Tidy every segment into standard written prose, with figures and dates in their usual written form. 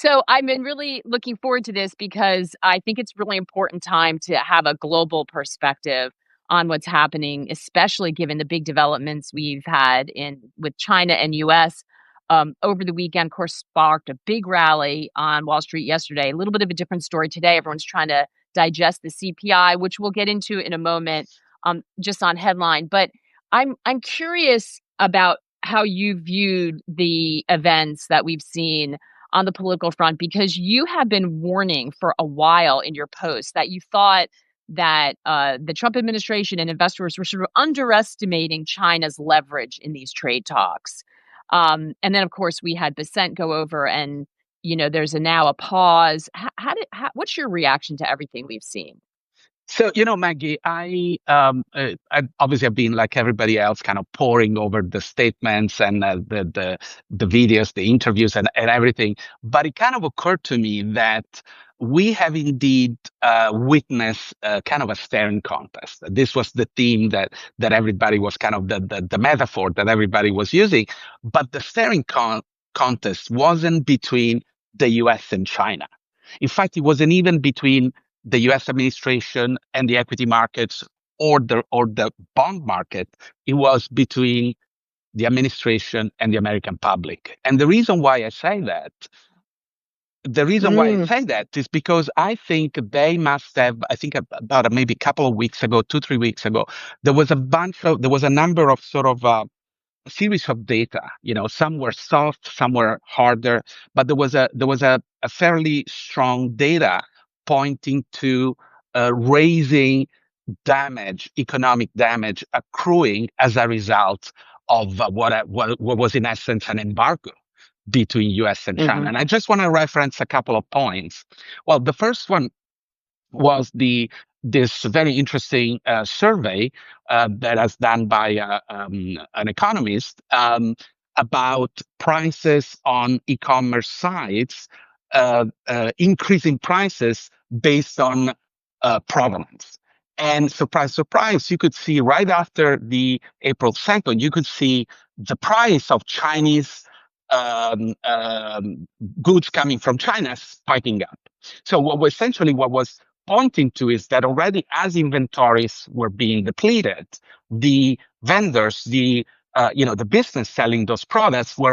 So I've been really looking forward to this because I think it's really important time to have a global perspective on what's happening, especially given the big developments we've had in with China and US. Over the weekend, of course, sparked a big rally on Wall Street yesterday. A little bit of a different story today. Everyone's trying to digest the CPI, which we'll get into in a moment, just on headline. But I'm curious about how you viewed the events that we've seen on the political front, because you have been warning for a while in your post that you thought that the Trump administration and investors were sort of underestimating China's leverage in these trade talks. And then, of course, we had Basent go over, and there's now a pause. What's your reaction to everything we've seen? So, Maggie, I obviously have been like everybody else, kind of poring over the statements and the videos, the interviews, and everything. But it kind of occurred to me that we have indeed witnessed kind of a staring contest. This was the theme that everybody was kind of the metaphor that everybody was using. But the staring contest wasn't between the U.S. and China. In fact, it wasn't even between the U.S. administration and the equity markets or the bond market. It was between the administration and the American public. And the reason why I say that is because I think they must have, I think about maybe a couple of weeks ago, 2-3 weeks ago, there was a number of sort of a series of data. Some were soft, some were harder, but there was a fairly strong data pointing to raising economic damage accruing as a result of what was in essence an embargo between US and China. And I just want to reference a couple of points. Well, the first one was this very interesting survey that was done by an economist about prices on e-commerce sites, increasing prices based on provenance. And surprise, surprise, you could see right after the April 2nd, you could see the price of Chinese goods coming from China spiking up. So what was pointing to is that already as inventories were being depleted, the vendors, the business selling those products have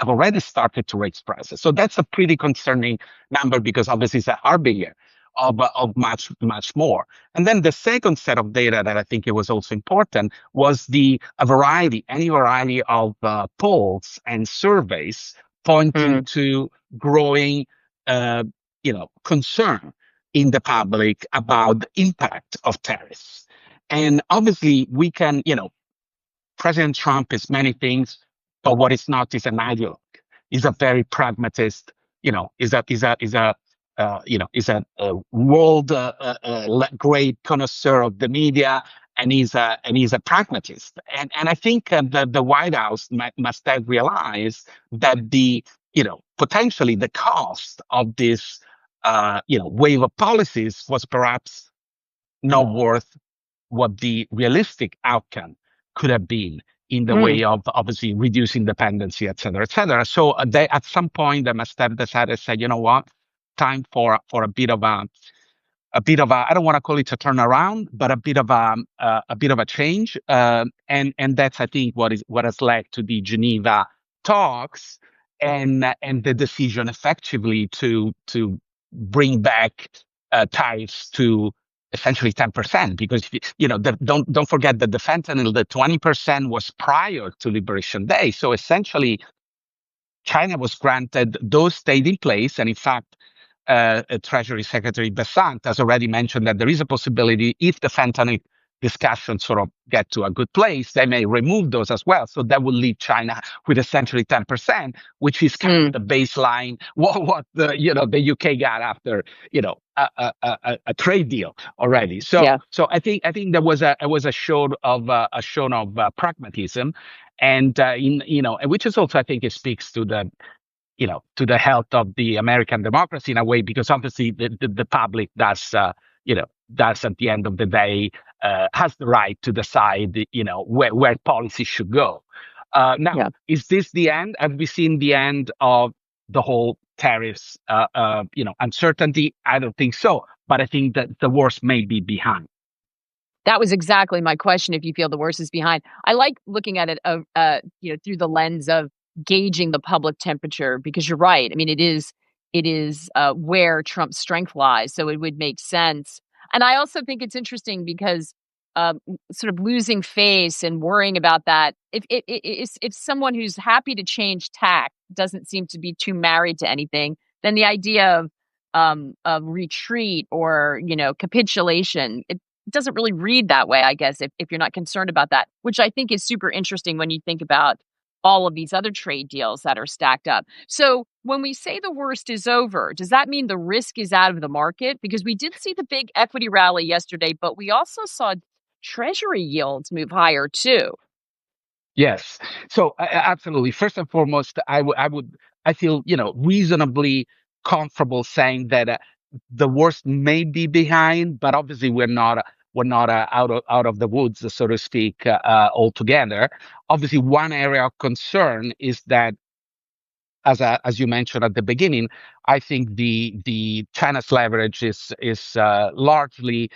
already started to raise prices. So that's a pretty concerning number because obviously it's a harbinger of much, much more. And then the second set of data that I think it was also important was any variety of polls and surveys pointing to growing, concern in the public about the impact of tariffs. And obviously we can, President Trump is many things, but what is not is an ideologue. He's a very pragmatist, is a world great connoisseur of the media, and he's a pragmatist. And I think the White House must have realized that potentially the cost of this wave of policies was perhaps not worth what the realistic outcome could have been in the way of obviously reducing dependency, et cetera, et cetera. So at some point they must have decided, say, you know what, time for a bit of a I don't want to call it a turnaround, but a bit of a change. And that's I think what has led to the Geneva talks and the decision effectively to bring back tariffs to essentially 10%, because don't forget that the fentanyl, the 20% was prior to Liberation Day. So essentially, China was granted, those stayed in place, and in fact, Treasury Secretary Basant has already mentioned that there is a possibility if the fentanyl discussions sort of get to a good place, they may remove those as well. So that will leave China with essentially 10%, which is kind of the baseline. What the UK got after a trade deal already. So I think there was a show of pragmatism, and which is also I think it speaks to the health of the American democracy in a way, because obviously the public does at the end of the day has the right to decide, where policy should go. Now, is this the end? Have we seen the end of the whole tariffs, uncertainty. I don't think so, but I think that the worst may be behind. That was exactly my question, if you feel the worst is behind. I like looking at it, through the lens of gauging the public temperature, because you're right. I mean, it is where Trump's strength lies, so it would make sense. And I also think it's interesting because, sort of losing face and worrying about that, if someone who's happy to change tack doesn't seem to be too married to anything, then the idea of retreat or, capitulation, it doesn't really read that way, I guess, if you're not concerned about that, which I think is super interesting when you think about all of these other trade deals that are stacked up. So when we say the worst is over, does that mean the risk is out of the market? Because we did see the big equity rally yesterday, but we also saw Treasury yields move higher too. Yes. So absolutely. First and foremost, I feel, reasonably comfortable saying that the worst may be behind, but obviously we're not out of the woods, so to speak, altogether. Obviously, one area of concern is that, as you mentioned at the beginning, I think the China's leverage is largely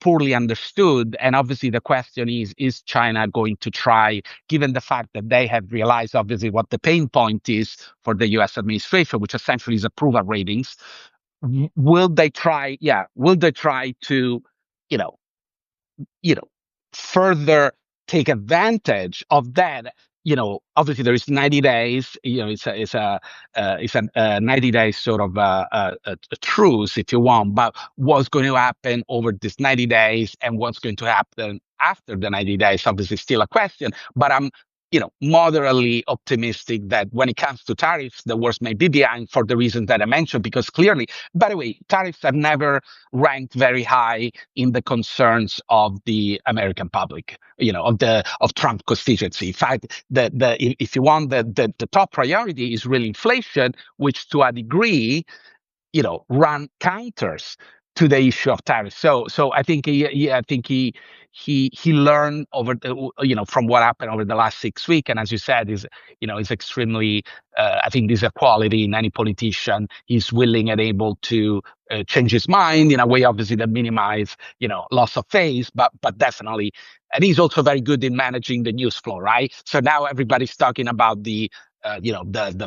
poorly understood. And obviously, the question is China going to try, given the fact that they have realized, obviously, what the pain point is for the US administration, which essentially is approval ratings? Will they try? Yeah, will they try to, you know, further take advantage of that? Obviously there is 90 days. It's a 90 days sort of a truce, if you want. But what's going to happen over this 90 days and what's going to happen after the 90 days, obviously still a question. But I'm moderately optimistic that when it comes to tariffs, the worst may be behind for the reasons that I mentioned, because clearly, by the way, tariffs have never ranked very high in the concerns of the American public, of Trump constituency. In fact, if you want, the top priority is really inflation, which to a degree, run counters to the issue of tariffs. So I think he learned over from what happened over the last 6 weeks, and as you said, is extremely. I think this is a quality in any politician. He's willing and able to change his mind in a way, obviously, that minimize loss of face, but definitely. And he's also very good in managing the news flow, right? So now everybody's talking about the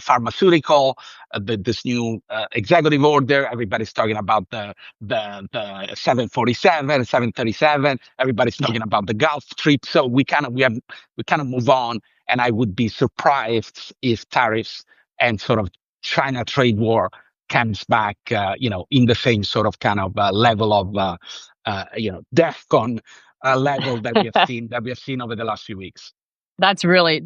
pharmaceutical, this new executive order. Everybody's talking about the 747, 737. Everybody's talking about the Gulf trip. So we kind of move on. And I would be surprised if tariffs and sort of China trade war comes back, in the same sort of kind of level of, DEFCON level that we have seen over the last few weeks. That's a really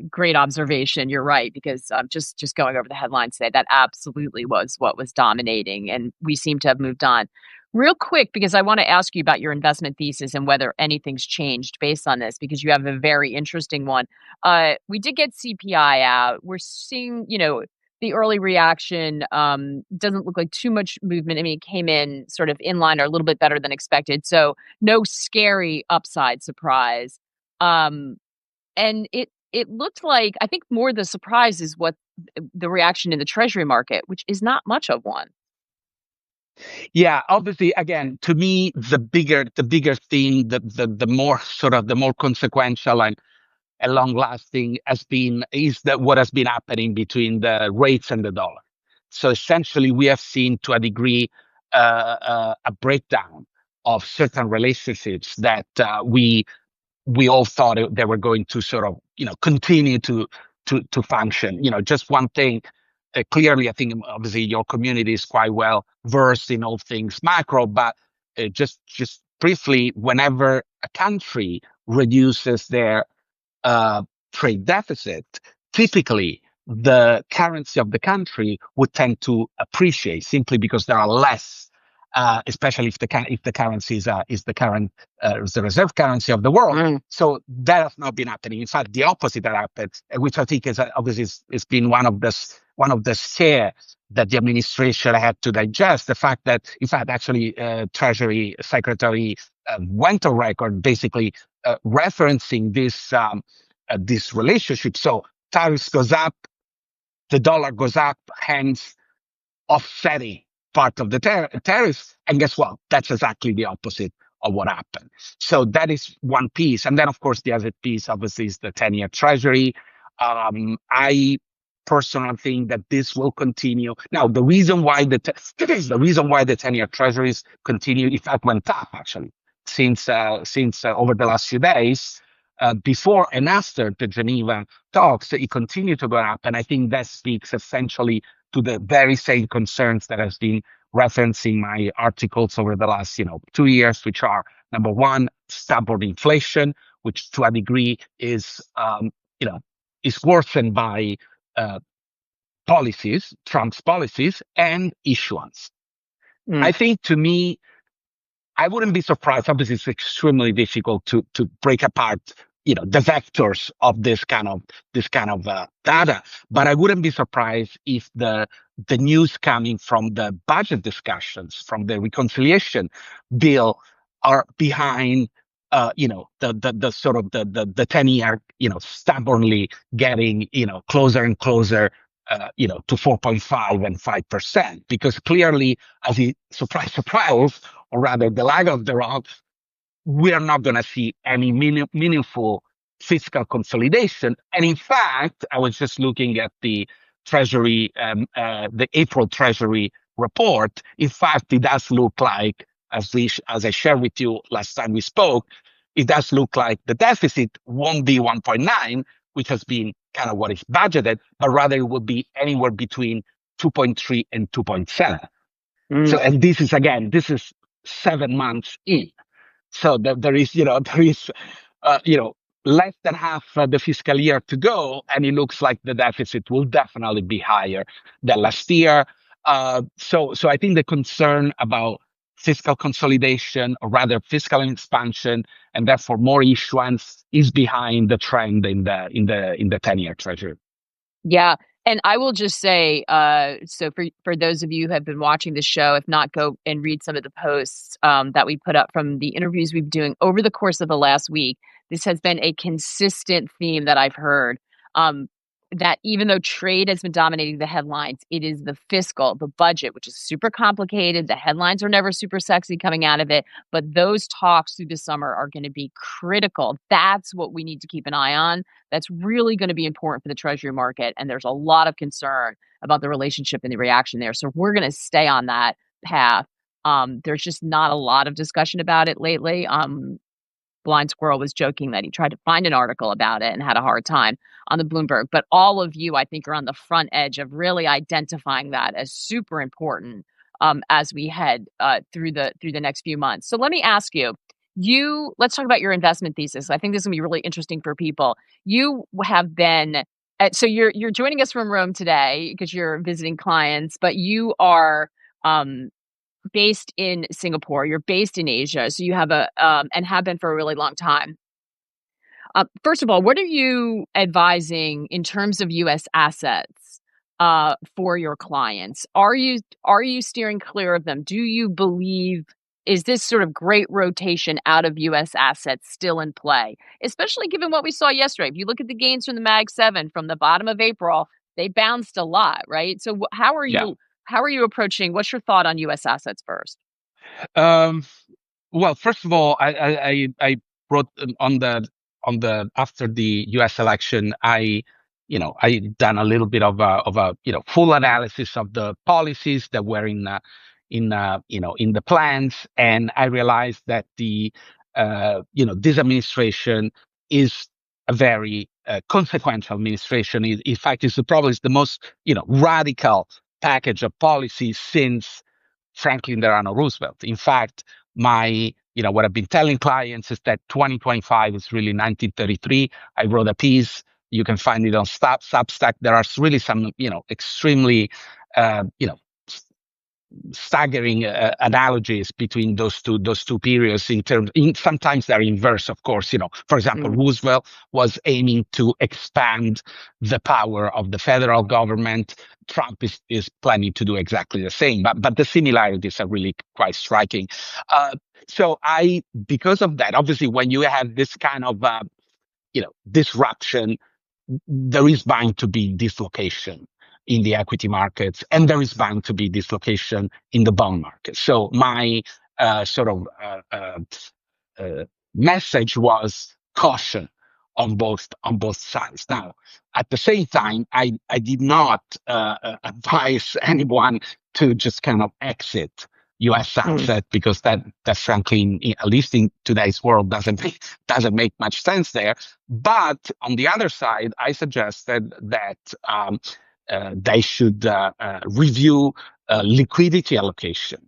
great observation. You're right, because just going over the headlines today, that absolutely was what was dominating, and we seem to have moved on. Real quick, because I want to ask you about your investment thesis and whether anything's changed based on this, because you have a very interesting one. We did get CPI out. We're seeing, the early reaction doesn't look like too much movement. I mean, it came in sort of in line or a little bit better than expected. So no scary upside surprise. And it looked like, I think more the surprise is what the reaction in the Treasury market, which is not much of one. Yeah, obviously, again, to me, the bigger thing, the more consequential and long lasting is that what has been happening between the rates and the dollar. So essentially, we have seen to a degree a breakdown of certain relationships that we all thought they were going to sort of continue to function. Just one thing. Clearly, I think obviously your community is quite well versed in all things macro, but just briefly, whenever a country reduces their trade deficit, typically the currency of the country would tend to appreciate simply because there are less, especially if the currency is the current the reserve currency of the world. So that has not been happening. In fact, the opposite that happened, which I think is obviously is been one of the share that the administration had to digest. The fact that, in fact, actually, Treasury Secretary went on record basically referencing this relationship. So tariffs goes up, the dollar goes up, hence offsetting part of the tariffs. And guess what? That's exactly the opposite of what happened. So that is one piece. And then, of course, the other piece, obviously, is the 10-year Treasury. I personally think that this will continue. Now, the reason why the reason why the 10-year Treasuries continue, in fact, went up actually since over the last few days. Before and after the Geneva talks, it continued to go up, and I think that speaks essentially to the very same concerns that has been referencing my articles over the last 2 years, which are number one, stubborn inflation, which to a degree is is worsened by uh, policies, Trump's policies, and issuance. I Mm. think to me, I wouldn't be surprised. Obviously, it's extremely difficult to break apart, the vectors of this kind of data. But I wouldn't be surprised if the news coming from the budget discussions, from the reconciliation bill, are behind, the sort of the 10-year, stubbornly getting, closer and closer. To 4.5 and 5%, because clearly, as a surprise, surprise, or rather the lack of thereof, we are not going to see any meaningful fiscal consolidation. And in fact, I was just looking at the Treasury, the April Treasury report. In fact, it does look like, as I shared with you last time we spoke, it does look like the deficit won't be 1.9, which has been kind of what is budgeted, but rather it will be anywhere between 2.3 and 2.7. So, Mm. and this is 7 months in. So there is, less than half the fiscal year to go, and it looks like the deficit will definitely be higher than last year. So I think the concern about fiscal consolidation, or rather fiscal expansion, and therefore more issuance, is behind the trend in the 10-year Treasury. Yeah, and I will just say, so for those of you who have been watching the show, if not, go and read some of the posts that we put up from the interviews we've been doing over the course of the last week. This has been a consistent theme that I've heard. That even though trade has been dominating the headlines, it is the fiscal, the budget, which is super complicated. The headlines are never super sexy coming out of it, but those talks through the summer are going to be critical. That's what we need to keep an eye on. That's really going to be important for the Treasury market. And there's a lot of concern about the relationship and the reaction there. So we're going to stay on that path. There's just not a lot of discussion about it lately. Blind Squirrel was joking that he tried to find an article about it and had a hard time on the Bloomberg. But all of you, I think, are on the front edge of really identifying that as super important as we head through the next few months. So let me ask you, let's talk about your investment thesis. I think this is gonna be really interesting for people. You have been so you're joining us from Rome today because you're visiting clients, but you are based in Singapore. You're based in Asia, so you have and have been for a really long time. First of all, what are you advising in terms of U.S. assets for your clients? Are you steering clear of them? Do you believe is this sort of great rotation out of U.S. assets still in play, especially given what we saw yesterday? If you look at the gains from the Mag 7 from the bottom of April, they bounced a lot, right? So Yeah. how are you approaching? What's your thought on U.S. assets first? Um, well, first of all, I wrote on the after the U.S. election, I done a little bit of a full analysis of the policies that were in the plans, and I realized that this administration is a very consequential administration. In fact, it's probably the most radical package of policies since Franklin Delano Roosevelt. In fact, what I've been telling clients is that 2025 is really 1933. I wrote a piece. You can find it on Substack. There are really some, extremely, uh, you know, staggering analogies between those two periods sometimes they're inverse, of course. For example, Mm. Roosevelt was aiming to expand the power of the federal government. Trump is planning to do exactly the same, but the similarities are really quite striking. So because of that, obviously when you have this kind of disruption, there is bound to be dislocation. in the equity markets, and there is bound to be dislocation in the bond market. So my sort of message was caution on both sides. Now, at the same time, I did not advise anyone to just kind of exit U.S. asset because that frankly, at least in today's world, doesn't make much sense there. But on the other side, I suggested that they should review liquidity allocation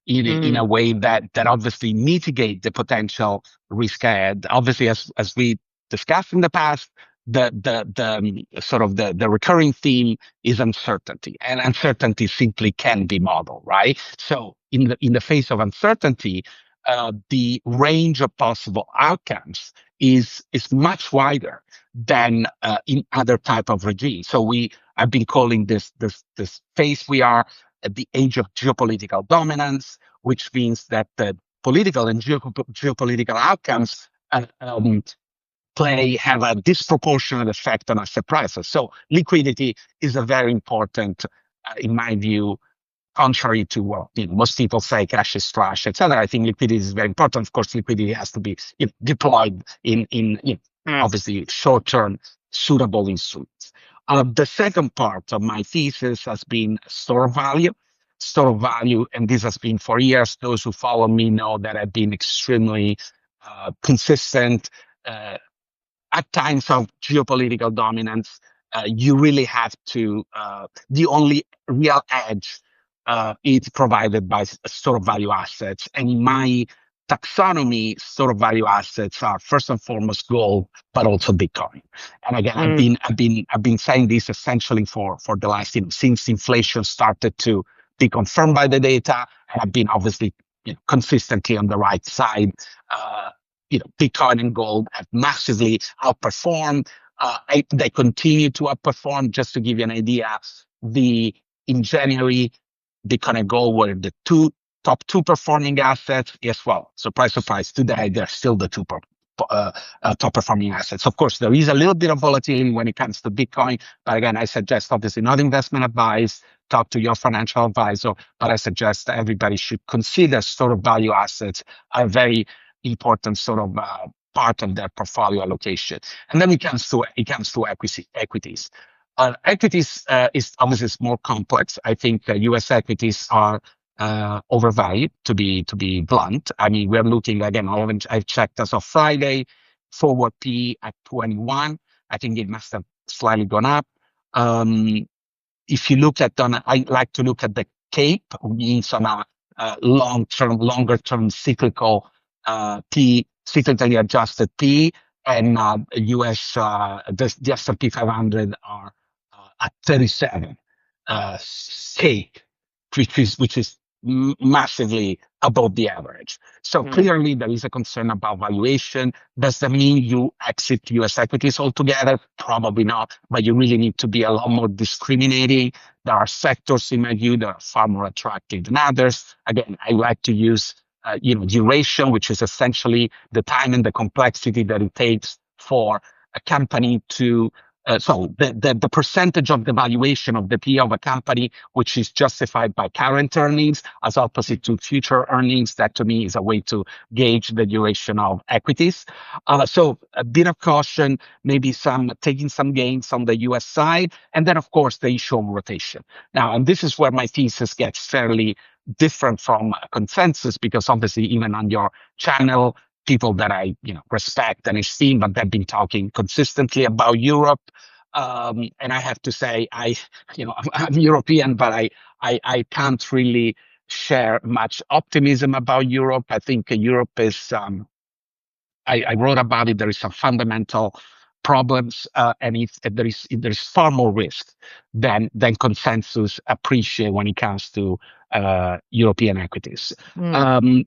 in a way that obviously mitigate the potential risk ahead. Obviously, as we discussed in the past, the sort of the recurring theme is uncertainty, and uncertainty simply can be modeled, right? So in the face of uncertainty, the range of possible outcomes is much wider than in other type of regimes. So I've been calling this phase we are at the age of geopolitical dominance, which means that the political and geopolitical outcomes have a disproportionate effect on asset prices. So liquidity is a very important, in my view, contrary to what most people say, cash is trash, etc. I think liquidity is very important. Of course, liquidity has to be deployed in obviously short-term suitable instruments. The second part of my thesis has been store of value. Store of value, and this has been for years. Those who follow me know that I've been extremely consistent. At times of geopolitical dominance, you really have to, the only real edge is provided by store of value assets. And in my taxonomy, store of value assets are first and foremost gold, but also Bitcoin. And again, I've been saying this essentially for the last, since inflation started to be confirmed by the data, and I've been obviously consistently on the right side. Bitcoin and gold have massively outperformed. They continue to outperform. Just to give you an idea, in January, Bitcoin and gold were the top two performing assets. Yes, well, surprise, surprise. Today, they're still the top performing assets. Of course, there is a little bit of volatility when it comes to Bitcoin, but again, I suggest obviously not investment advice. Talk to your financial advisor, but I suggest everybody should consider store of value assets a very important sort of part of their portfolio allocation. And then it comes to equities. Equities is obviously more complex. I think U.S. equities are overvalued, to be blunt. I mean, we're looking again. I've checked as of Friday, forward P at 21. I think it must have slightly gone up. If you look at I like to look at the CAPE, means on a longer term cyclical P, cyclically adjusted P, and US the S&P 500 are at 37 stake, which is massively above the average. So clearly there is a concern about valuation. Does that mean you exit US equities altogether? Probably not, but you really need to be a lot more discriminating. There are sectors in my view that are far more attractive than others. Again, I like to use duration, which is essentially the time and the complexity that it takes for a company to so the percentage of the valuation of the P of a company, which is justified by current earnings as opposite to future earnings, that to me is a way to gauge the duration of equities. So a bit of caution, maybe taking some gains on the US side, and then of course the issue of rotation. Now, and this is where my thesis gets fairly different from consensus, because obviously even on your channel, people that I respect and esteem, but they've been talking consistently about Europe. And I have to say, I'm European, but I can't really share much optimism about Europe. I think Europe is, I wrote about it, there is some fundamental problems, and there is far more risk than consensus appreciate when it comes to European equities.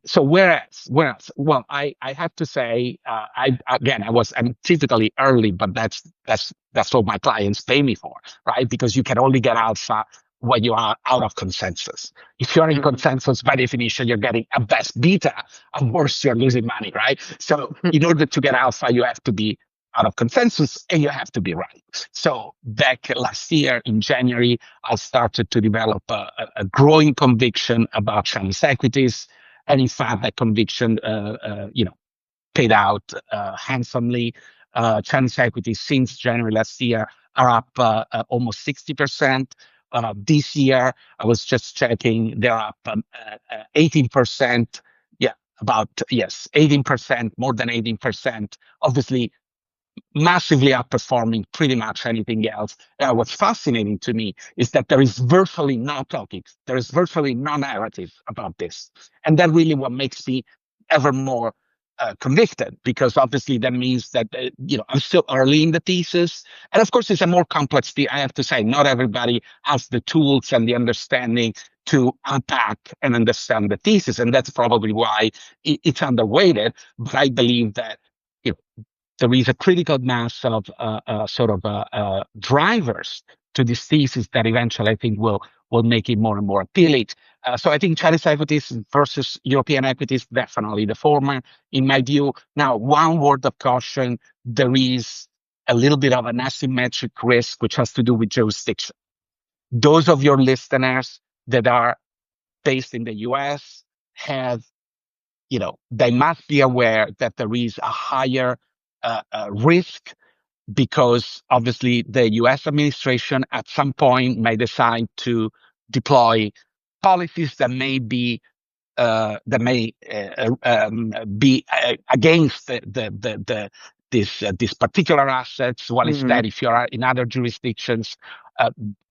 So whereas, well, I have to say, I'm typically early, but that's what my clients pay me for, right? Because you can only get alpha when you are out of consensus. If you're in consensus, by definition, you're getting a best beta, and worse, you're losing money, right? So in order to get alpha, you have to be out of consensus, and you have to be right. So back last year in January, I started to develop a growing conviction about Chinese equities, and in fact, that conviction, paid out handsomely. Chinese equities since January last year are up almost 60%. This year, I was just checking, they're up 18%. Yeah, yes, 18%, more than 18%. Obviously, massively outperforming pretty much anything else. What's fascinating to me is that there is virtually no topics, there is virtually no narrative about this. And that really what makes me ever more convicted, because obviously that means that, I'm still early in the thesis. And of course, it's a more complex thing. I have to say, not everybody has the tools and the understanding to unpack and understand the thesis. And that's probably why it's underweighted. But I believe that, there is a critical mass of drivers to this thesis that eventually I think will make it more and more appealing. So I think Chinese equities versus European equities, definitely the former, in my view. Now, one word of caution: there is a little bit of an asymmetric risk, which has to do with jurisdiction. Those of your listeners that are based in the US have, they must be aware that there is a higher risk, because obviously the US administration at some point may decide to deploy policies that may be against these particular assets. One is that if you are in other jurisdictions,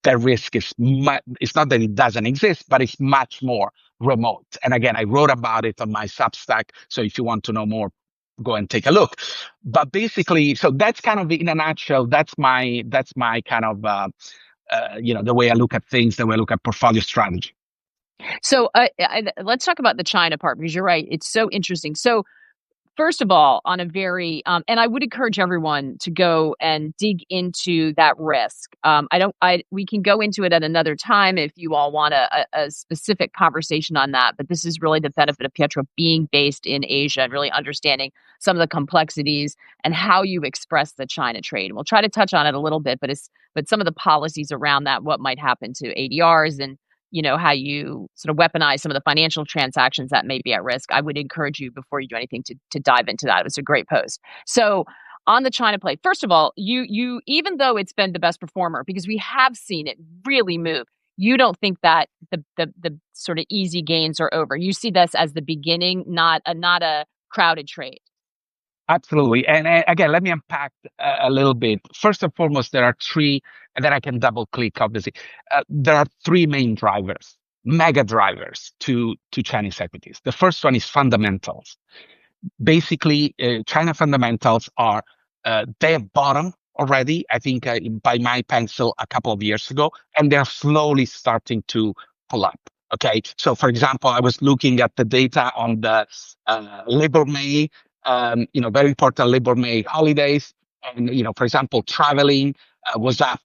the risk is it's not that it doesn't exist, but it's much more remote. And again, I wrote about it on my Substack, so if you want to know more, go and take a look. But basically, so that's kind of in a nutshell. That's my kind of the way I look at things, the way I look at portfolio strategy. So let's talk about the China part, because you're right. It's so interesting. So first of all, on a very, and I would encourage everyone to go and dig into that risk. We can go into it at another time if you all want a specific conversation on that. But this is really the benefit of Pietro being based in Asia and really understanding some of the complexities and how you express the China trade. And we'll try to touch on it a little bit, but some of the policies around that, what might happen to ADRs, and how you sort of weaponize some of the financial transactions that may be at risk. I would encourage you, before you do anything, to dive into that. It was a great post. So on the China play, first of all, you even though it's been the best performer, because we have seen it really move, you don't think that the sort of easy gains are over. You see this as the beginning, not a crowded trade. Absolutely. And again, let me unpack a little bit. First and foremost, there are three, and then I can double click, obviously. There are three main drivers, mega drivers to Chinese equities. The first one is fundamentals. Basically, China fundamentals are, they have bottomed already, I think, by my pencil a couple of years ago, and they're slowly starting to pull up. Okay. So, for example, I was looking at the data on the Labor May, very important Labor May holidays. And, for example, traveling was up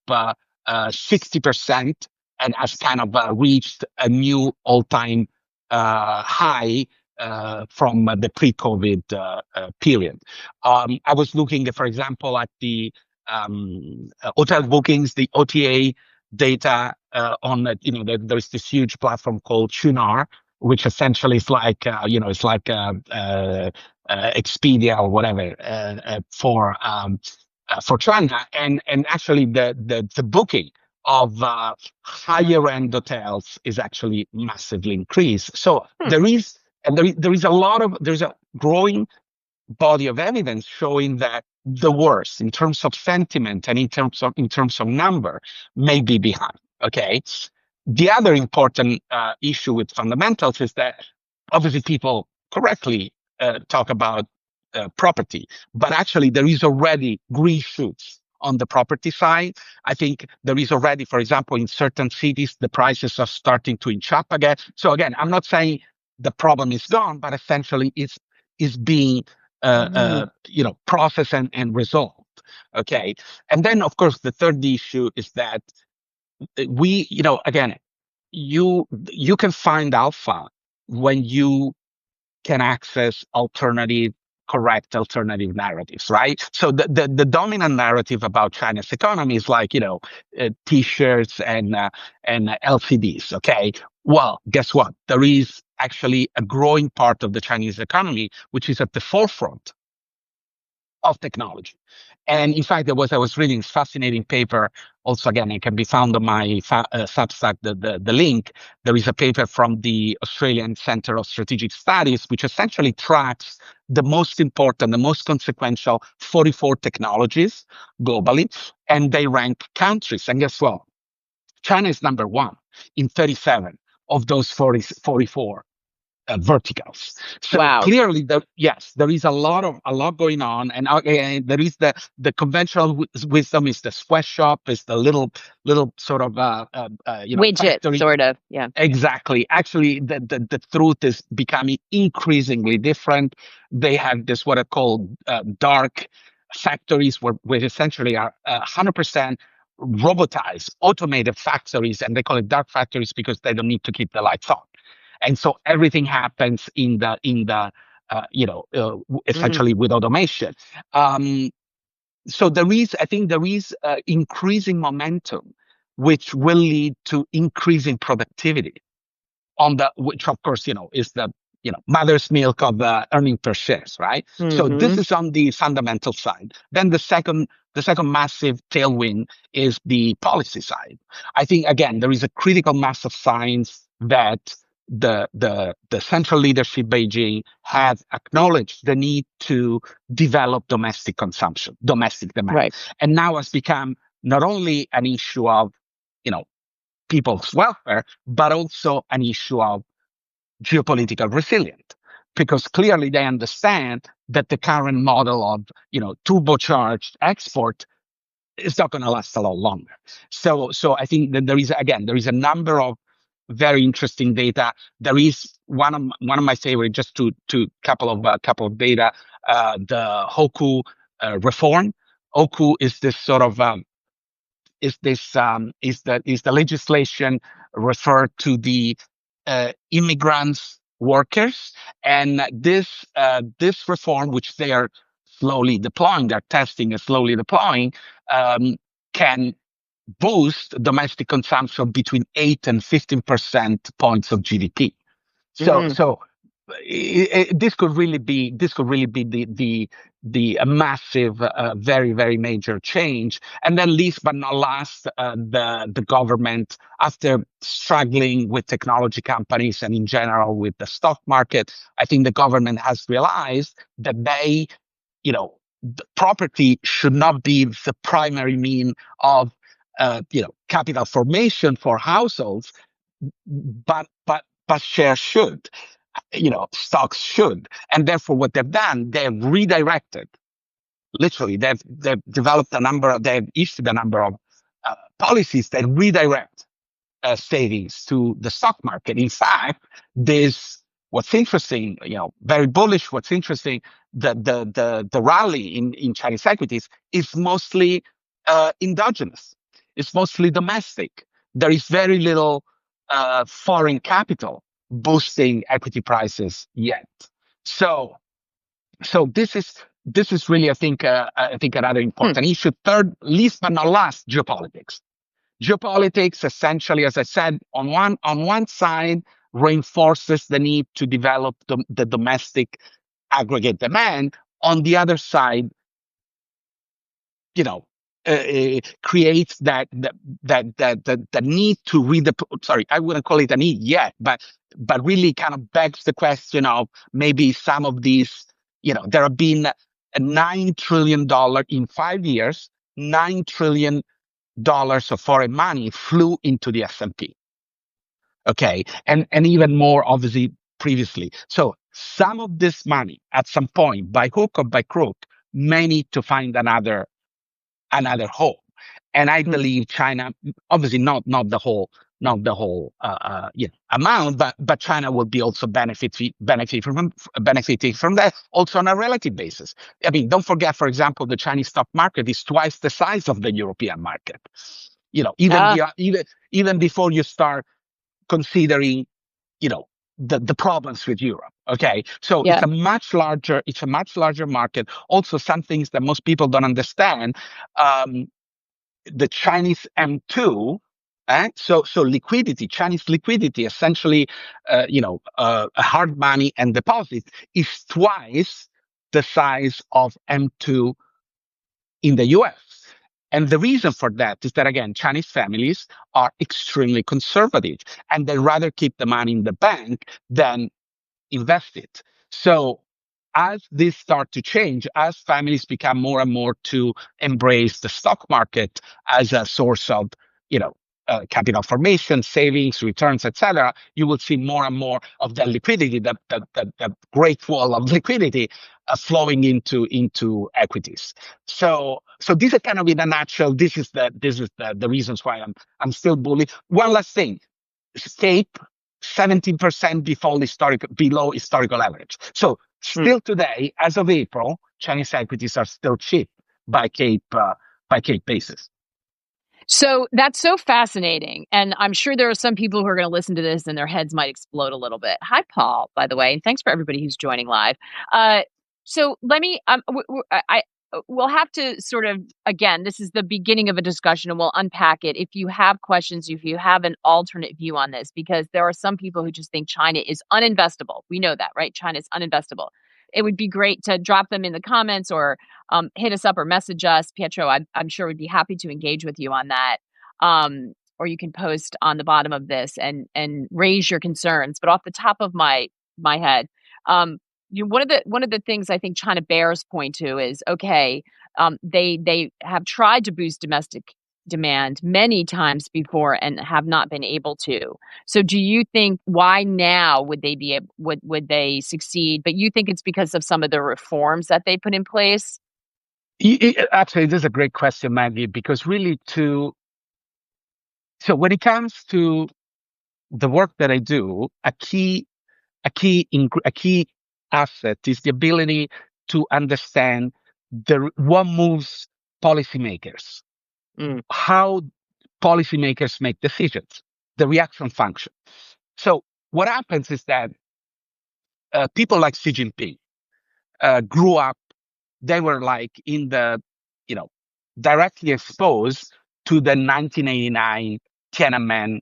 60% and has kind of reached a new all-time high from the pre-COVID period. I was looking, for example, at the hotel bookings, the OTA data on there's this huge platform called Chunar, which essentially is like it's like Expedia or whatever for China, and actually the booking of higher end hotels is actually massively increased. So there's a growing body of evidence showing that the worst in terms of sentiment and in terms of number may be behind. Okay. The other important issue with fundamentals is that obviously people correctly talk about property, but actually there is already green shoots on the property side. I think there is already, for example, in certain cities, the prices are starting to inch up again. So again, I'm not saying the problem is gone, but essentially it's being processed and resolved. Okay. And then of course the third issue is that again, you can find alpha when you can access alternative correct alternative narratives, right? So the dominant narrative about China's economy is like, t-shirts and LCDs. Okay. Well, guess what? There is actually a growing part of the Chinese economy which is at the forefront of technology. And in fact, I was reading this fascinating paper. Also, again, it can be found on my Substack, the link. There is a paper from the Australian Centre of Strategic Studies, which essentially tracks the most important, the most consequential 44 technologies globally, and they rank countries. And guess what? China is number one in 37 of those 44 verticals. So Wow. clearly, yes, there is a lot going on, and there is the conventional wisdom is the sweatshop, is the little sort of Widget, factory. sort of. Yeah. Exactly. Actually, the truth is becoming increasingly different. They have this what I call dark factories, where essentially are 100% robotized, automated factories, and they call it dark factories because they don't need to keep the lights on, and so everything happens Mm. essentially with automation. So I think there is increasing momentum, which will lead to increasing productivity which of course, is the, mother's milk of earning per shares, right? So this Hmm. is on the fundamental side. Then the second massive tailwind is the policy side. I think, again, there is a critical mass of signs that the central leadership Beijing has acknowledged the need to develop domestic consumption, domestic demand, Right. and now has become not only an issue of, you know, people's welfare, but also an issue of geopolitical resilience. Because clearly they understand that the current model of, turbocharged export is not going to last a lot longer. So I think that there is a number of very interesting data. There is one of my favorite, just to couple of data, the Hoku reform. Hoku is this sort of is the legislation referred to the immigrants workers, and this reform, which they are slowly deploying, they're testing and slowly deploying, can boost domestic consumption between 8 and 15% points of GDP. So Mm. so this could really be the massive, very very major change. And then, least but not last, the government, after struggling with technology companies and in general with the stock market, I think the government has realized that the property should not be the primary mean of capital formation for households, but shares should, stocks should. And therefore, what they've done, they've redirected. Literally, they've they've issued a number of policies that redirect savings to the stock market. In fact, this what's interesting, very bullish. What's interesting, the rally in Chinese equities is mostly endogenous. It's mostly domestic. There is very little foreign capital boosting equity prices yet. So this is really, I think another Hmm. important issue. Third, least but not last, geopolitics. Geopolitics, essentially, as I said, on one side, reinforces the need to develop the domestic aggregate demand. On the other side, you know, creates that need to redeploy. Sorry, I wouldn't call it a need yet, but really kind of begs the question of maybe some of these. There have been $9 trillion in 5 years. $9 trillion of foreign money flew into the S&P. Okay, and even more obviously previously. So some of this money, at some point, by hook or by crook, may need to find another home. And I Hmm. believe China, obviously not the whole amount, but China will be also benefiting from that, also on a relative basis. I mean, don't forget, for example, the Chinese stock market is twice the size of the European market. Even Ah. even before you start considering, the problems with Europe. Okay, so Yeah. it's a much larger market. Also, some things that most people don't understand. Um, the Chinese M2, so liquidity, Chinese liquidity, essentially, hard money and deposits is twice the size of M2 in the US. And the reason for that is that, again, Chinese families are extremely conservative and they rather keep the money in the bank than invest it. So as this start to change, as families become more and more to embrace the stock market as a source of, capital formation, savings, returns, etc., you will see more and more of that liquidity, that great wall of liquidity flowing into equities. So this is kind of in a nutshell. This is the reasons why I'm still bullish. One last thing, Scape 17% below historical average. So still today, as of April, Chinese equities are still cheap by Cape basis. So that's so fascinating. And I'm sure there are some people who are going to listen to this and their heads might explode a little bit. Hi, Paul, by the way. And thanks for everybody who's joining live. So let me, we'll have to sort of, again, this is the beginning of a discussion and we'll unpack it. If you have questions, if you have an alternate view on this, because there are some people who just think China is uninvestable. We know that, right? China is uninvestable. It would be great to drop them in the comments or hit us up or message us. Pietro, I'm sure we'd be happy to engage with you on that. Or you can post on the bottom of this and raise your concerns. But off the top of my head, one of the things I think China bears point to is, okay, they have tried to boost domestic demand many times before and have not been able to. So do you think why now would they be would they succeed? But you think it's because of some of the reforms that they put in place? Actually, this is a great question, Maggie, because really so when it comes to the work that I do, a key asset is the ability to understand what moves policymakers, how policymakers make decisions, the reaction function. So what happens is that people like Xi Jinping grew up, they were like directly exposed to the 1989 Tiananmen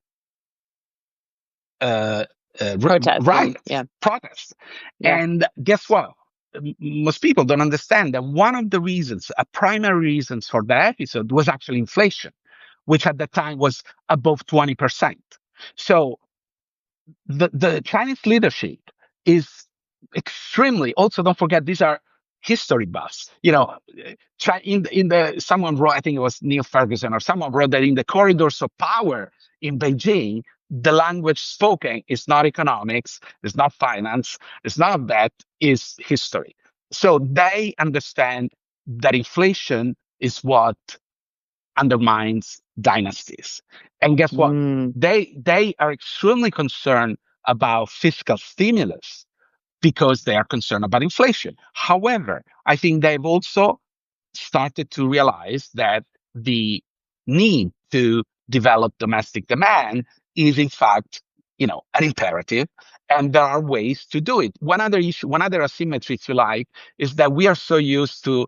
protests. Yeah. And guess what? Most people don't understand that one of the reasons, a primary reasons for that episode was actually inflation, which at the time was above 20%. So the Chinese leadership is extremely, also don't forget, these are history buffs. Someone wrote, I think it was Neil Ferguson or someone wrote that in the corridors of power in Beijing, the language spoken is not economics, it's not finance, it's not that, is history. So they understand that inflation is what undermines dynasties. And guess what? They are extremely concerned about fiscal stimulus because they are concerned about inflation. However, I think they've also started to realize that the need to develop domestic demand is in fact, an imperative, and there are ways to do it. One other issue, one other asymmetry, if you like, is that we are so used to,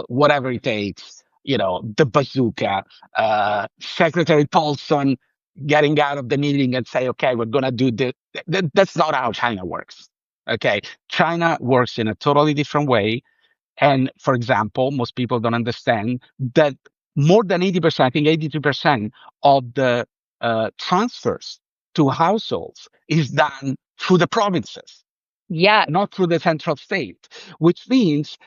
whatever it takes, the bazooka, Secretary Paulson getting out of the meeting and say, okay, we're going to do this. That's not how China works. Okay. China works in a totally different way. And for example, most people don't understand that more than 80%, I think 82% of the transfers to households is done through the provinces. Yeah. Not through the central state, which means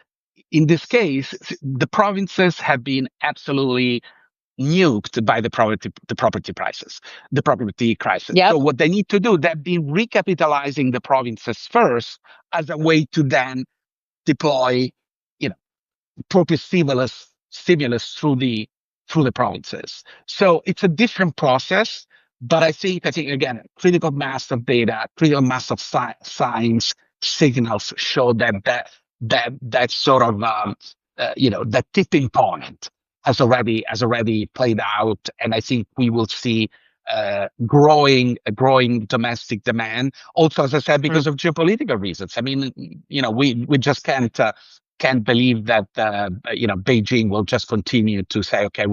in this case, the provinces have been absolutely nuked by the property prices, the property crisis. Yep. So what they need to do, they've been recapitalizing the provinces first as a way to then deploy, appropriate stimulus through the provinces. So it's a different process, but I think again, critical mass of data, critical mass of science signals show that sort of that tipping point has already played out, and I think we will see growing domestic demand. Also, as I said, because of geopolitical reasons. I mean, we just can't believe that Beijing will just continue to say, okay,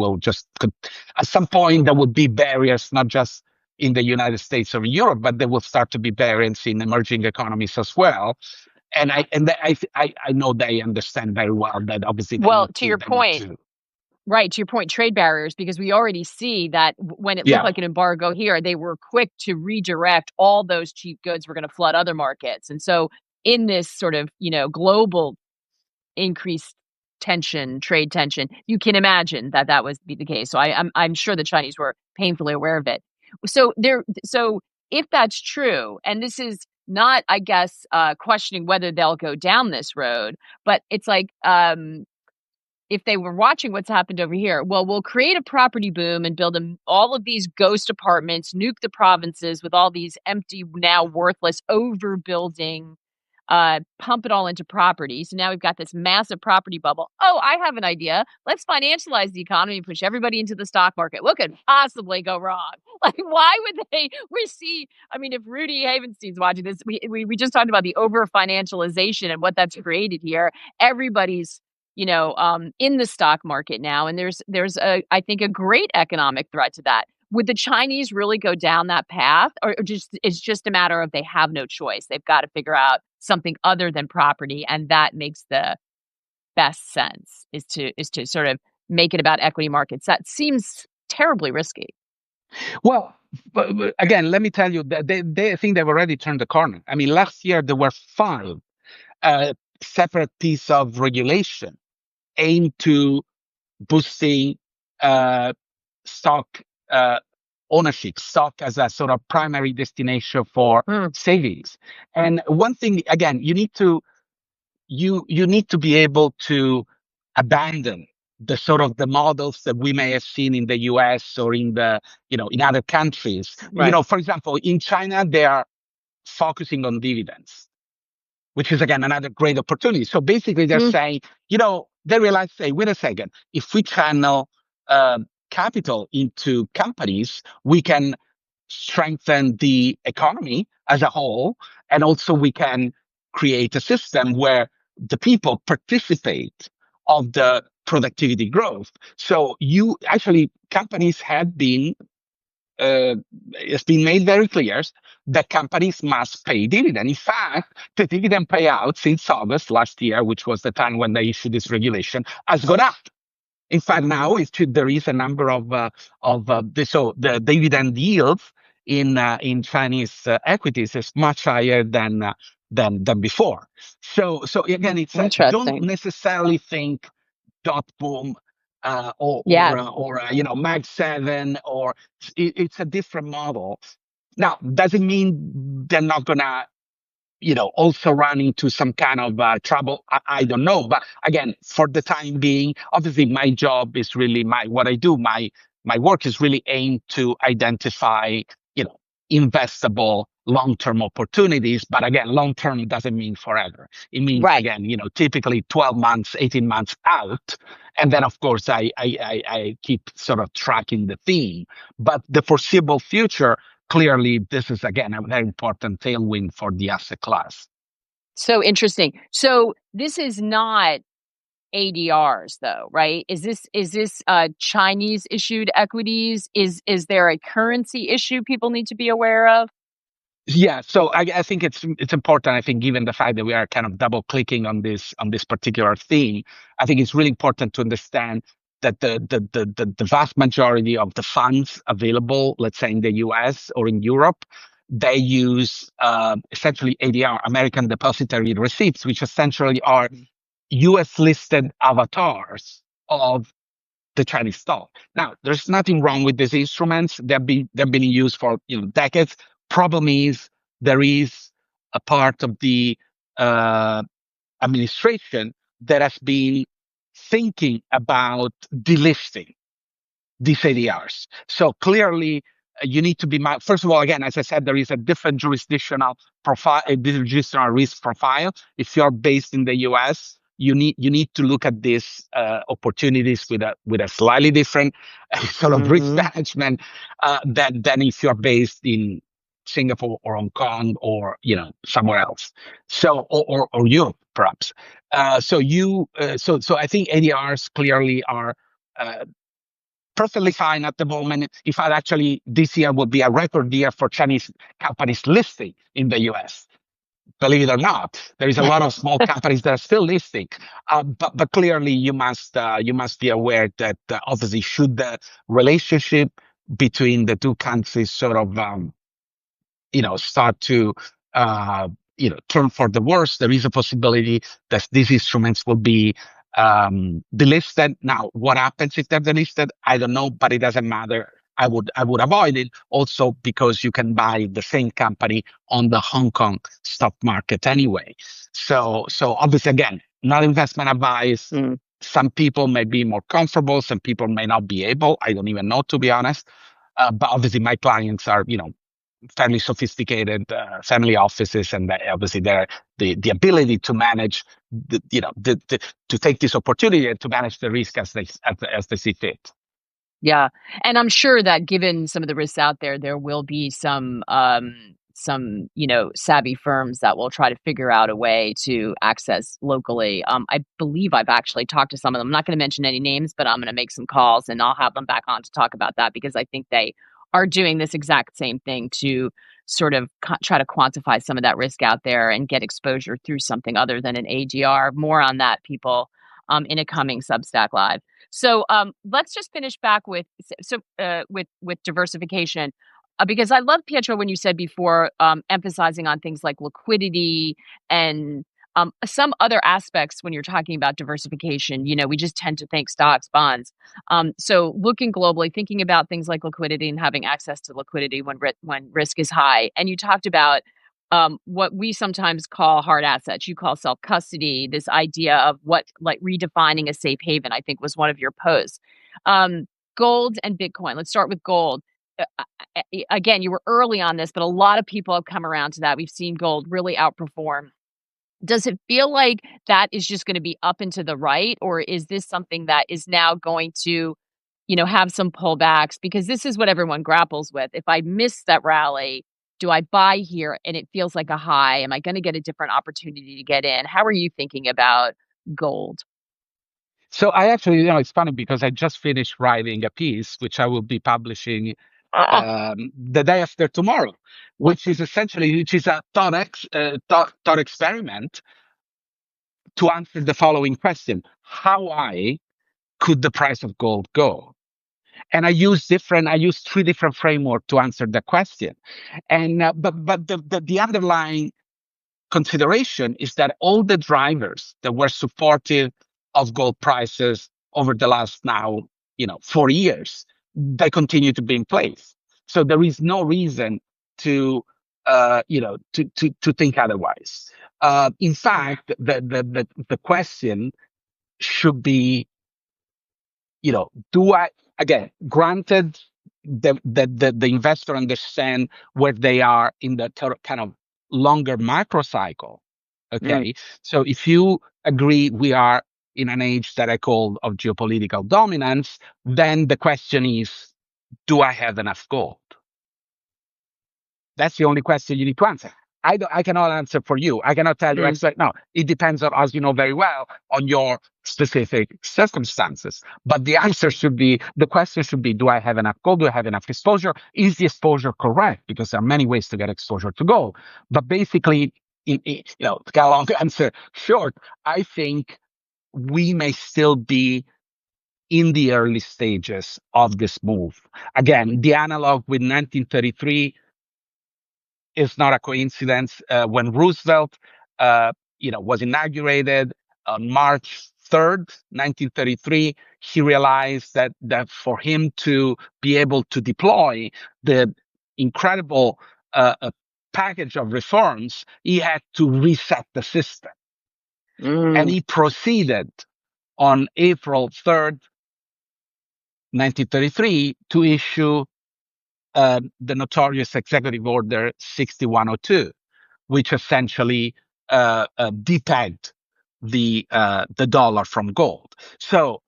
at some point there would be barriers, not just in the United States or Europe, but there will start to be barriers in emerging economies as well. And I know they understand very well that obviously Well, to they your need point, to. right, to your point, trade barriers, because we already see that when it looked Yeah. like an embargo here, they were quick to redirect all those cheap goods were going to flood other markets. And so in this sort of, global increased tension, trade tension, you can imagine that that was be the case. So I'm sure the Chinese were painfully aware of it. So if that's true, and this is not, I guess, questioning whether they'll go down this road, but it's like, if they were watching what's happened over here, well, we'll create a property boom and build all of these ghost apartments, nuke the provinces with all these empty, now worthless, overbuilding, pump it all into property. So now we've got this massive property bubble. Oh, I have an idea. Let's financialize the economy and push everybody into the stock market. What could possibly go wrong? Like, why would they? I mean, if Rudy Havenstein's watching this, we just talked about the over financialization and what that's created here. Everybody's in the stock market now, and there's I think a great economic threat to that. Would the Chinese really go down that path, or just it's just a matter of they have no choice? They've got to figure out something other than property, and that makes the best sense is to sort of make it about equity markets. That seems terribly risky. Well, but again, let me tell you that they think they've already turned the corner. I mean, last year there were 5 separate pieces of regulation aimed to boosting stock ownership, stock as a sort of primary destination for savings. And one thing, again, you need to be able to abandon the sort of the models that we may have seen in the US or in in other countries. Right. For example, in China, they are focusing on dividends, which is again another great opportunity. So basically, they're saying, they realize, say, wait a second, if we channel capital into companies, we can strengthen the economy as a whole, and also we can create a system where the people participate of the productivity growth. So companies have been it's been made very clear that companies must pay dividend. In fact, the dividend payout since August last year, which was the time when they issued this regulation, has gone up. In fact, now there is a number of the dividend yields in Chinese equities is much higher than before. So again, it's don't necessarily think dot boom or Mag 7 or it's a different model. Now, does it mean they're not gonna also run into some kind of trouble? I don't know. But again, for the time being, obviously my job is really what I do. My work is really aimed to identify, investable long-term opportunities. But again, long-term doesn't mean forever. It means, again, typically 12 months, 18 months out. And then, of course, I keep sort of tracking the theme. But the foreseeable future, clearly, this is, again, a very important tailwind for the asset class. So interesting. So this is not ADRs, though, right? Is this Chinese issued equities? Is there a currency issue people need to be aware of? Yeah, so I think it's important. I think given the fact that we are kind of double clicking on this particular theme, I think it's really important to understand that the vast majority of the funds available, let's say in the US or in Europe, they use essentially ADR, American Depository Receipts, which essentially are US listed avatars of the Chinese stock. Now, there's nothing wrong with these instruments. They've been used for decades. Problem is there is a part of the administration that has been thinking about delisting these ADRs. So clearly, you need to be first of all, again, as I said, there is a different jurisdictional profile, a jurisdictional risk profile. If you're based in the US, you need to look at these opportunities with a slightly different sort of risk management than if you're based in Singapore or Hong Kong or somewhere else, so or Europe perhaps. So I think ADRs clearly are perfectly fine at the moment. In fact, actually, this year will be a record year for Chinese companies listing in the US. Believe it or not, there is a lot of small companies that are still listing. But clearly, you must be aware that obviously, should the relationship between the two countries sort of start to turn for the worse, there is a possibility that these instruments will be delisted. Now, what happens if they're delisted? I don't know, but it doesn't matter. I would avoid it also because you can buy the same company on the Hong Kong stock market anyway. So obviously, again, not investment advice. Some people may be more comfortable. Some people may not be able. I don't even know, to be honest. But obviously, my clients are, fairly sophisticated family offices, and obviously they're the ability to manage to take this opportunity and to manage the risk as they see fit. Yeah. And I'm sure that given some of the risks out there, there will be some, savvy firms that will try to figure out a way to access locally. I believe I've actually talked to some of them. I'm not going to mention any names, but I'm going to make some calls and I'll have them back on to talk about that because I think they are doing this exact same thing to sort of try to quantify some of that risk out there and get exposure through something other than an ADR. More on that, people, in a coming Substack Live. So let's just finish back with diversification, because I love, Pietro, when you said before, emphasizing on things like liquidity and some other aspects when you're talking about diversification. We just tend to think stocks, bonds. So looking globally, thinking about things like liquidity and having access to liquidity when risk is high. And you talked about what we sometimes call hard assets. You call self-custody, this idea of what, like, redefining a safe haven, I think was one of your posts. Gold and Bitcoin. Let's start with gold. Again, you were early on this, but a lot of people have come around to that. We've seen gold really outperform. Does it feel like that is just going to be up and to the right, or is this something that is now going to, have some pullbacks? Because this is what everyone grapples with. If I miss that rally, do I buy here and it feels like a high? Am I going to get a different opportunity to get in? How are you thinking about gold? So I actually, it's funny because I just finished writing a piece which I will be publishing the day after tomorrow, which is a thought experiment to answer the following question: how high could the price of gold go? And I use three different frameworks to answer the question. And but the underlying consideration is that all the drivers that were supportive of gold prices over the last 4 years, they continue to be in place. So there is no reason to to think otherwise. In fact, the question should be, do I, again, granted the investor understand where they are in the kind of longer macro cycle. Okay. So if you agree we are in an age that I call of geopolitical dominance, then the question is, do I have enough gold? That's the only question you need to answer. I cannot answer for you. I cannot tell you. No, it depends on, as you know very well, on your specific circumstances. But the question should be, do I have enough gold? Do I have enough exposure? Is the exposure correct? Because there are many ways to get exposure to gold. But basically, to get a long answer short, I think we may still be in the early stages of this move. Again, the analog with 1933 is not a coincidence. When Roosevelt, was inaugurated on March 3rd, 1933, he realized that for him to be able to deploy the incredible package of reforms, he had to reset the system. And he proceeded on April 3rd, 1933, to issue the notorious Executive Order 6102, which essentially depegged the dollar from gold. So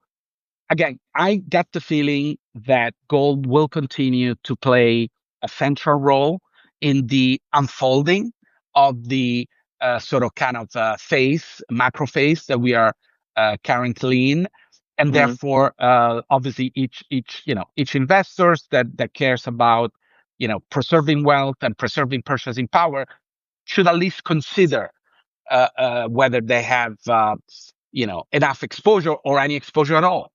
again, I get the feeling that gold will continue to play a central role in the unfolding of the sort of kind of macro phase that we are currently in. And therefore, obviously, each investors that cares about, preserving wealth and preserving purchasing power should at least consider whether they have, enough exposure or any exposure at all.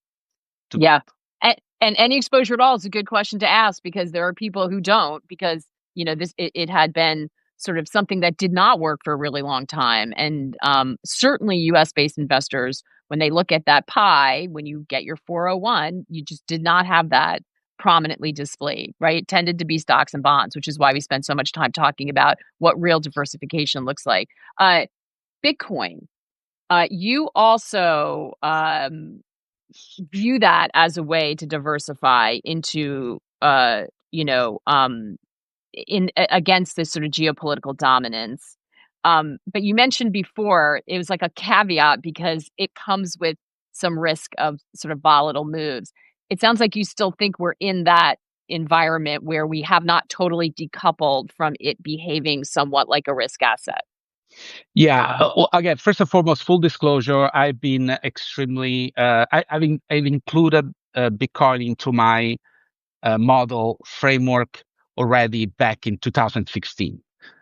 Yeah. And any exposure at all is a good question to ask, because there are people who don't, because, it had been sort of something that did not work for a really long time. And certainly US based investors, when they look at that pie, when you get your 401, you just did not have that prominently displayed, right? It tended to be stocks and bonds, which is why we spend so much time talking about what real diversification looks like. Bitcoin, you also view that as a way to diversify into, against this sort of geopolitical dominance. But you mentioned before it was like a caveat because it comes with some risk of sort of volatile moves. It sounds like you still think we're in that environment where we have not totally decoupled from it behaving somewhat like a risk asset. Yeah. Well, again, first and foremost, full disclosure, I've been extremely, I've included Bitcoin into my model framework already back in 2016.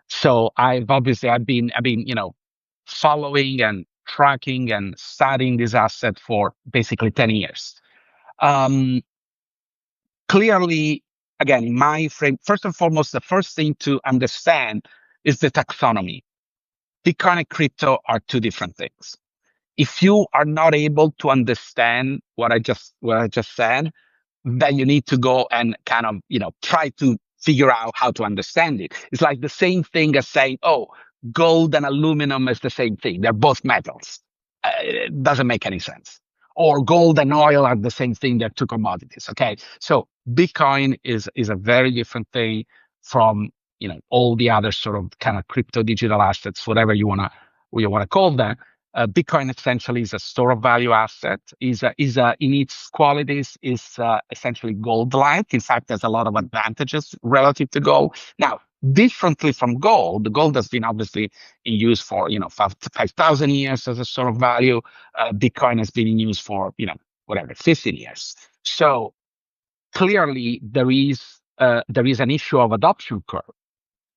So I've been, following and tracking and studying this asset for basically 10 years. Clearly, again, in my frame, first and foremost, the first thing to understand is the taxonomy. Bitcoin and crypto are two different things. If you are not able to understand what I just said, then you need to go and kind of, try to figure out how to understand it. It's like the same thing as saying, oh, gold and aluminum is the same thing. They're both metals. It doesn't make any sense. Or gold and oil are the same thing. They're two commodities. Okay. So Bitcoin is a very different thing from, all the other sort of kind of crypto digital assets, whatever you wanna call them. Bitcoin essentially is a store of value asset. Is in its qualities is essentially gold-like. In fact, there's a lot of advantages relative to gold. Now, differently from gold, the gold has been obviously in use for 5,000 years as a store of value. Bitcoin has been in use for whatever 15 years. So clearly there is an issue of adoption curve.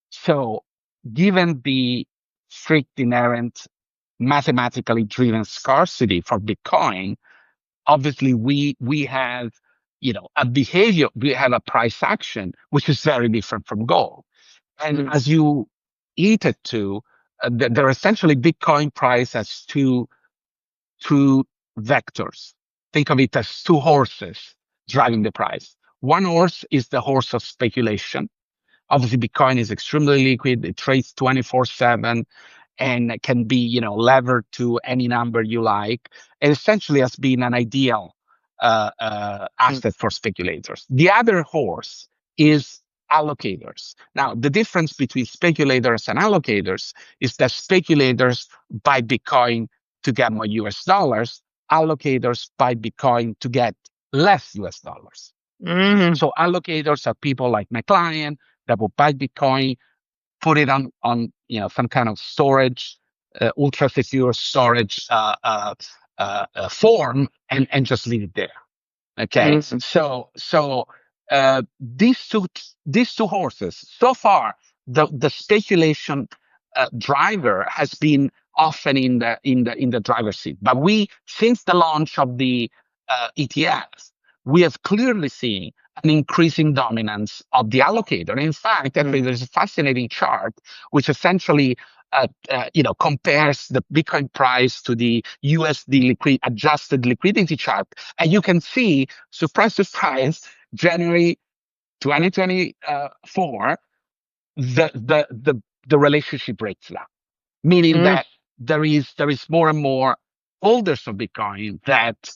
So given the strict inherent mathematically driven scarcity for Bitcoin, obviously we have a behavior, we have a price action which is very different from gold. And as you eat it to, there are essentially Bitcoin price as two vectors. Think of it as two horses driving the price. One horse is the horse of speculation. Obviously, Bitcoin is extremely liquid. It trades 24/7 and can be, levered to any number you like. It essentially has been an ideal asset for speculators. The other horse is allocators. Now, the difference between speculators and allocators is that speculators buy Bitcoin to get more US dollars. Allocators buy Bitcoin to get less US dollars. So allocators are people like my client that will buy Bitcoin, put it on some kind of storage, ultra secure storage form, and just leave it there. Okay, so these two horses so far, the speculation driver has been often in the driver's seat, but since the launch of the ETFs, we have clearly seen an increasing dominance of the allocator. In fact, actually, there's a fascinating chart which essentially compares the Bitcoin price to the USD adjusted liquidity chart, and you can see, surprise, surprise, January 2024, the relationship breaks down, meaning that there is more and more holders of Bitcoin that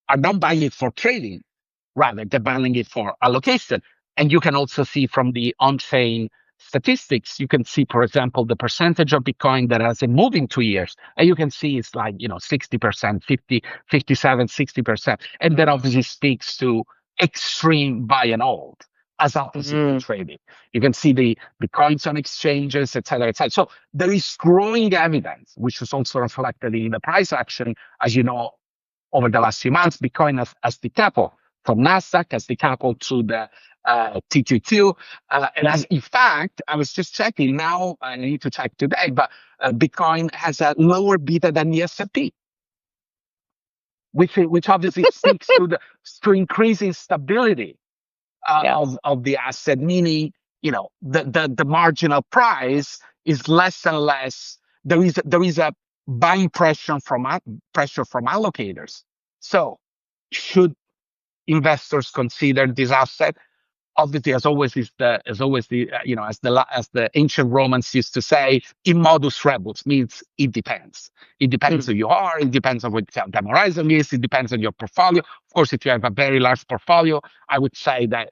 are not buying it for trading, rather, they're buying it for allocation. And you can also see from the on-chain statistics, you can see, for example, the percentage of Bitcoin that has been moving 2 years. And you can see it's like, 60%, 50, 57, 60%. And that obviously speaks to extreme buy and hold as opposite to trading. You can see the coins on exchanges, et cetera, et cetera. So there is growing evidence, which was also reflected in the price action, as you know, over the last few months. Bitcoin has decoupled from Nasdaq, has decoupled to the T22. And as in fact, I was just checking now, I need to check today, but Bitcoin has a lower beta than the S&P, which obviously speaks to increasing stability of the asset, meaning, the marginal price is less and less. There is a buying pressure from allocators. So should investors consider this asset? Obviously, as always, as the ancient Romans used to say, in modus rebus, means it depends. It depends who you are. It depends on what the time horizon is. It depends on your portfolio. Of course, if you have a very large portfolio, I would say that,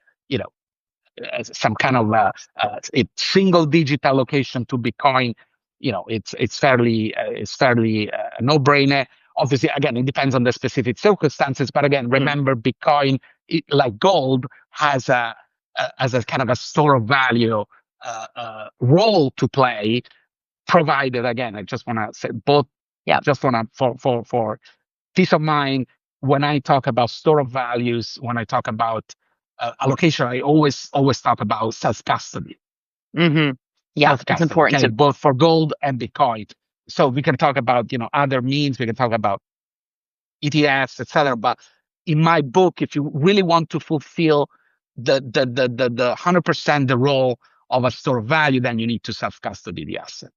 some kind of a single digit allocation to Bitcoin, it's fairly a no brainer. Obviously, again, it depends on the specific circumstances. But again, remember, Bitcoin, like gold, has a kind of a store of value role to play. Provided, again, I just want to say both. Yeah. Just want to for peace of mind, when I talk about store of values, when I talk about allocation, I always talk about self custody. Yeah, it's important to both for gold and Bitcoin. So we can talk about other means. We can talk about ETFs, etc. But in my book, if you really want to fulfill the 100% the role of a store of value, then you need to self custody the asset.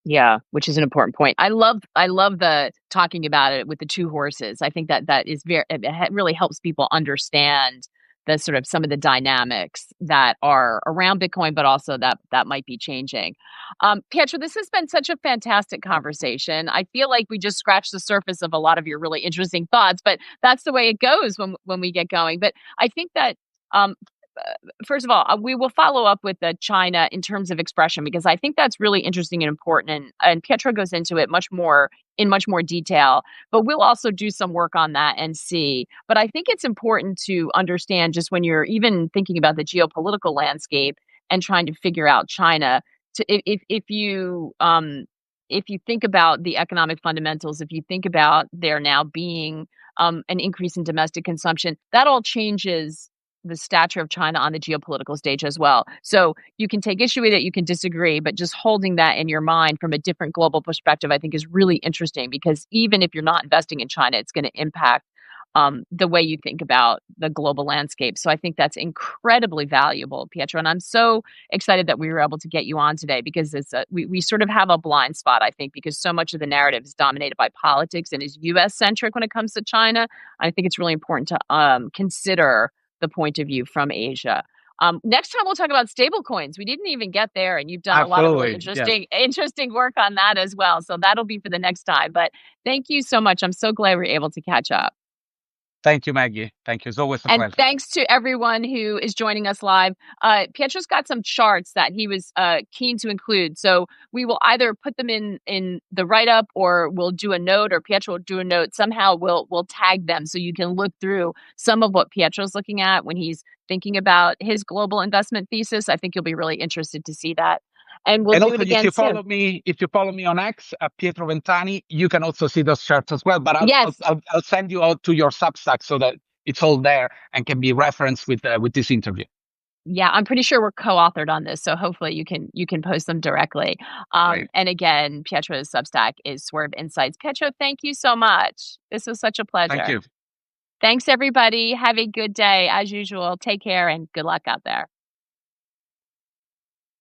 Yeah, which is an important point. I love the talking about it with the two horses. I think that is it really helps people understand the sort of some of the dynamics that are around Bitcoin, but also that might be changing. Pietro, this has been such a fantastic conversation. I feel like we just scratched the surface of a lot of your really interesting thoughts, but that's the way it goes when we get going. But I think that first of all, we will follow up with the China in terms of expression, because I think that's really interesting and important. And Pietro goes into it in much more detail, but we'll also do some work on that and see. But I think it's important to understand, just when you're even thinking about the geopolitical landscape and trying to figure out China, if you think about the economic fundamentals, if you think about there now being an increase in domestic consumption, that all changes the stature of China on the geopolitical stage as well. So you can take issue with it, you can disagree, but just holding that in your mind from a different global perspective, I think, is really interesting, because even if you're not investing in China, it's going to impact the way you think about the global landscape. So I think that's incredibly valuable, Pietro. And I'm so excited that we were able to get you on today, because we sort of have a blind spot, I think, because so much of the narrative is dominated by politics and is U.S. centric when it comes to China. I think it's really important to consider the point of view from Asia. Next time we'll talk about stable coins. We didn't even get there, and you've done a lot of really interesting work on that as well. So that'll be for the next time. But thank you so much. I'm so glad we were able to catch up. Thank you, Maggie. Thank you. It's always a pleasure. And thanks to everyone who is joining us live. Pietro's got some charts that he was keen to include. So we will either put them in the write-up, or we'll do a note, or Pietro will do a note. Somehow we'll tag them so you can look through some of what Pietro's looking at when he's thinking about his global investment thesis. I think you'll be really interested to see that. And we'll do it again soon. If you follow me on X, Pietro Ventani, you can also see those charts as well. But I'll send you out to your Substack so that it's all there and can be referenced with this interview. Yeah, I'm pretty sure we're co-authored on this, so hopefully you can post them directly. And again, Pietro's Substack is Swerve Insights. Pietro, thank you so much. This was such a pleasure. Thank you. Thanks, everybody. Have a good day. As usual, take care and good luck out there.